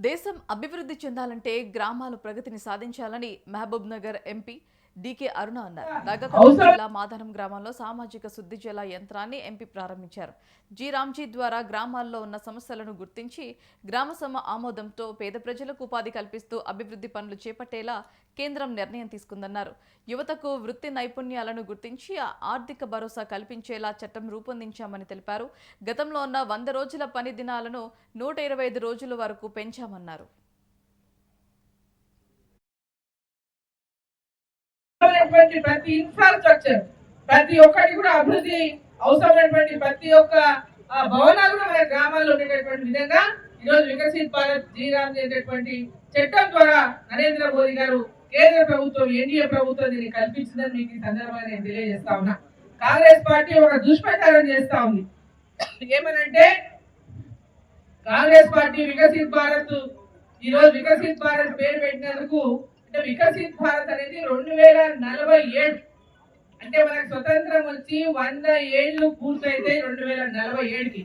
దేశం అభివృద్ధి చెందాలంటే గ్రామాలు ప్రగతిని సాధించాలని మహబూబ్ నగర్ ఎంపీ డీకే అరుణ అన్నారు. నగకల్ జిల్లా మాధనం గ్రామంలో సామాజిక శుద్ధి జల యంత్రాన్ని ఎంపీ ప్రారంభించారు. జి రామ్జీ ద్వారా గ్రామాల్లో ఉన్న సమస్యలను గుర్తించి గ్రామ సభ ఆమోదంతో పేద ప్రజలకు ఉపాధి కల్పిస్తూ అభివృద్ధి పనులు చేపట్టేలా కేంద్రం నిర్ణయం తీసుకుందన్నారు. యువతకు వృత్తి నైపుణ్యాలను గుర్తించి ఆర్థిక భరోసా కల్పించేలా చట్టం రూపొందించామని తెలిపారు. గతంలో ఉన్న 100 రోజుల పని దినాలను 125 రోజుల వరకు పెంచామన్నారు. ప్రతి ఇన్ఫ్రాస్ట్రక్చర్ ప్రతి ఒక్కటి కూడా అభివృద్ధి అవసరమైనటువంటి ప్రతి ఒక్క భవనాలు కూడా మన గ్రామాల్లో ఉండేటటువంటి విధంగా ఈరోజు వికసిత్ భారత్ జీరామ్ అనేటటువంటి చట్టం ద్వారా నరేంద్ర మోదీ గారు కేంద్ర ప్రభుత్వం ఎన్డీఏ ప్రభుత్వం దీన్ని కల్పించిందని మీకు ఈ సందర్భంగా నేను తెలియజేస్తా ఉన్నా. కాంగ్రెస్ పార్టీ ఒక దుష్ప్రచారం చేస్తా ఉంది. ఏమనంటే కాంగ్రెస్ పార్టీ వికసిత్ భారత్ ఈరోజు వికసిత్ భారత్ పేరు పెట్టినందుకు వికసిత్ భారత్ అనేది 2047 అంటే మనకు స్వతంత్రం వచ్చి 100 ఏళ్లు పూర్తయితే 2047కి